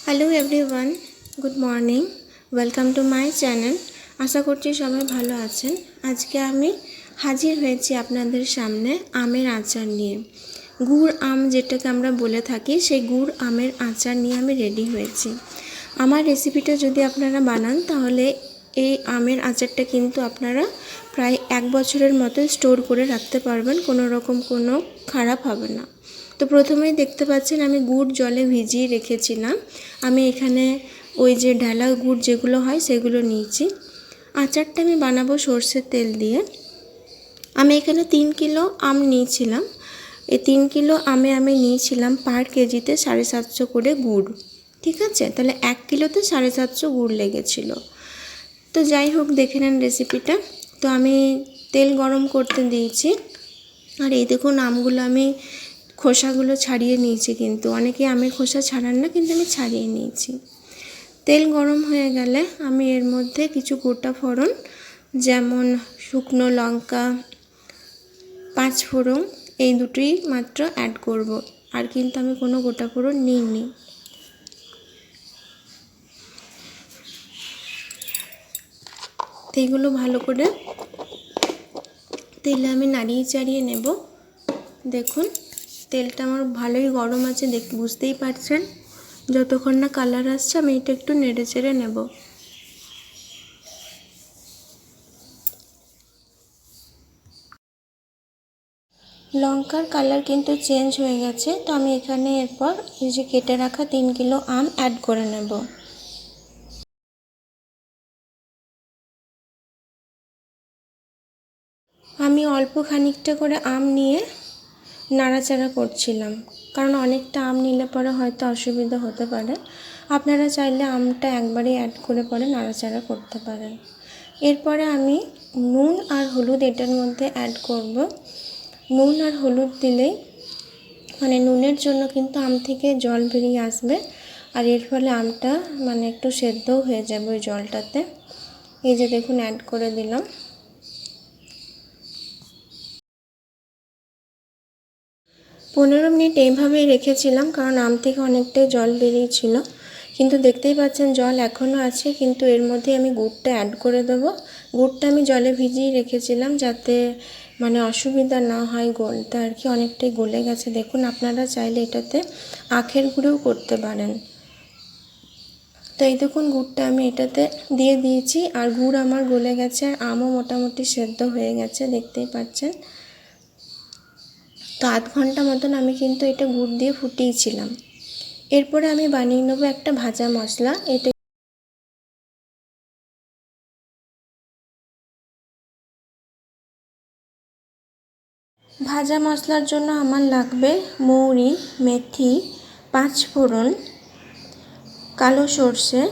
Hello everyone, good morning. Welcome to my channel. আশা করছি সবাই ভালো আছেন। আজকে আমি হাজির হয়েছি আপনাদের সামনে আমের আচার নিয়ে। গুড় আম যেটাকে আমরা বলে থাকি, সেই গুড় আমের আচার নিয়ে আমি রেডি হয়েছি। আমার রেসিপিটা যদি আপনারা বানান তাহলে এই আমের আচারটা কিন্তু আপনারা প্রায় 1 বছরের মতো স্টোর করে রাখতে পারবেন, কোনো রকম কোনো খারাপ হবে না। তো প্রথমেই দেখতে পাচ্ছেন আমি গুড় জলে ভিজিয়ে রেখেছিলাম। আমি এখানে ওই যে ঢালা গুড় যেগুলো হয় সেগুলো নিয়েছি। আচারটা আমি বানাবো সর্ষের তেল দিয়ে। আমি এখানে 3 কিলো আম নিয়েছিলাম। এই 3 কিলো আমে আমি নিয়েছিলাম পার কেজিতে 750 করে গুড়। ঠিক আছে, তাহলে 1 কিলোতে 750 গুড় লেগেছিল। তো যাই হোক, দেখে নেন রেসিপিটা। তো আমি তেল গরম করতে দিয়েছি। আর এই দেখুন আমগুলো আমি খোসাগুলো ছাড়িয়ে নিয়েছি, কিন্তু অনেকে আমের খোসা ছাড়ান না, কিন্তু আমি ছাড়িয়ে নিয়েছি। তেল গরম হয়ে গেলে আমি এর মধ্যে কিছু গোটা ফোড়ন, যেমন শুকনো লঙ্কা, 5 ফোড়ন, এই দুটোই মাত্র অ্যাড করব। আর কিন্তু আমি কোনো গোটা ফোড়ন নিইনি। তো এইগুলো ভালো করে তেলে আমি নাড়িয়ে চাড়িয়ে নেব। দেখুন তেলটা আমার ভালোই গরম আছে, বুঝতেই পারছেন। যতক্ষণ না কালার আসছে আমি এটা একটু নেড়ে চেড়ে নেব। লঙ্কার কালার কিন্তু চেঞ্জ হয়ে গেছে। তো আমি এখানে এরপর এই যে কেটে রাখা 3 কিলো আম অ্যাড করে নেব। আমি অল্প খানিকটা করে আম নিয়ে নাড়াচাড়া করছিলাম, কারণ অনেকটা আম নিলে পরে হয়তো অসুবিধা হতে পারে। আপনারা চাইলে আমটা একবারেই অ্যাড করে পরে নাড়াচাড়া করতে পারেন। এরপরে আমি নুন আর হলুদ এটার মধ্যে অ্যাড করব। নুন আর হলুদ দিলেই নুনের জন্য কিন্তু আম থেকে জল বেরিয়ে আসবে, আর এর ফলে আমটা একটু সেদ্ধও হয়ে যাবে ওই জলটাতে। এই যে দেখুন অ্যাড করে দিলাম। 15 মিনিট এইভাবেই রেখেছিলাম, কারণ আম থেকে অনেকটাই জল বেরিয়েছিল। কিন্তু দেখতেই পাচ্ছেন জল এখনও আছে, কিন্তু এর মধ্যে আমি গুড়টা অ্যাড করে দেবো। গুড়টা আমি জলে ভিজিয়ে রেখেছিলাম যাতে অসুবিধা না হয় গলতে আর কি, অনেকটাই গলে গেছে। দেখুন আপনারা চাইলে এটাতে আখের গুঁড়োও করতে পারেন। তো এই দেখুন গুড়টা আমি এটাতে দিয়ে দিয়েছি, আর গুড় আমার গলে গেছে, আর আমও মোটামুটি সেদ্ধ হয়ে গেছে, দেখতেই পাচ্ছেন। তো আধ ঘন্টা মতন আমি কিন্তু এটা গুড় দিয়ে ফুটিয়েছিলাম। এরপরে আমি বানিয়ে নেবো একটা ভাজা মশলা। এটা ভাজা মশলার জন্য আমার লাগবে মৌরি, মেথি, 5 ফোড়ন, কালো সর্ষে,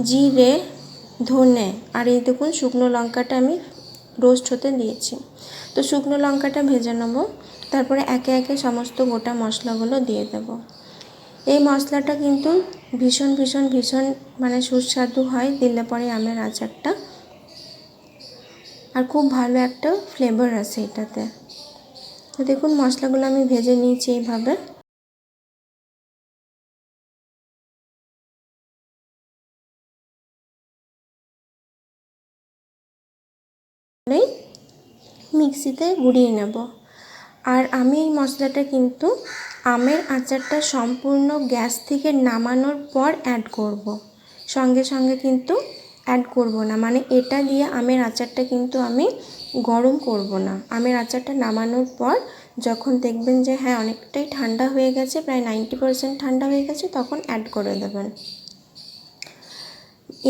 জিরে, ধনে, আর এই দেখুন শুকনো লঙ্কাটা আমি রোস্ট হতে দিয়েছি। তো শুকনো লঙ্কাটা ভেজে নেব, তারপরে একে একে সমস্ত গোটা মশলাগুলো দিয়ে দেব। এই মশলাটা কিন্তু ভীষণ ভীষণ ভীষণ সুস্বাদু হয় দিলে পরে আমের আচারটা, আর খুব ভালো একটা ফ্লেভার আছে এটাতে। তো দেখুন মশলাগুলো আমি ভেজে নিয়েছি এইভাবে। মিক্সিতে গুঁড়িয়ে নেব। আর আমি এই মশলাটা কিন্তু আমের আচারটা সম্পূর্ণ গ্যাস থেকে নামানোর পর অ্যাড করব। সঙ্গে সঙ্গে কিন্তু অ্যাড করব না, এটা দিয়ে আমের আচারটা কিন্তু আমি গরম করব না। আমের আচারটা নামানোর পর যখন দেখবেন যে হ্যাঁ অনেকটাই ঠান্ডা হয়ে গেছে, প্রায় 90% ঠান্ডা হয়ে গেছে, তখন অ্যাড করে দেবেন।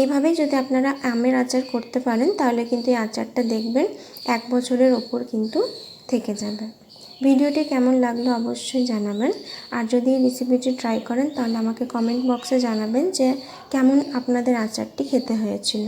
এইভাবেই যদি আপনারা আমের আচার করতে পারেন তাহলে কিন্তু এই আচারটা দেখবেন 1 বছরের ওপর কিন্তু থেকে যাবে। ভিডিওটি কেমন লাগলো অবশ্যই জানাবেন। আর যদি এই রেসিপিটি ট্রাই করেন তাহলে আমাকে কমেন্ট বক্সে জানাবেন যে কেমন আপনাদের আচারটি খেতে হয়েছিল।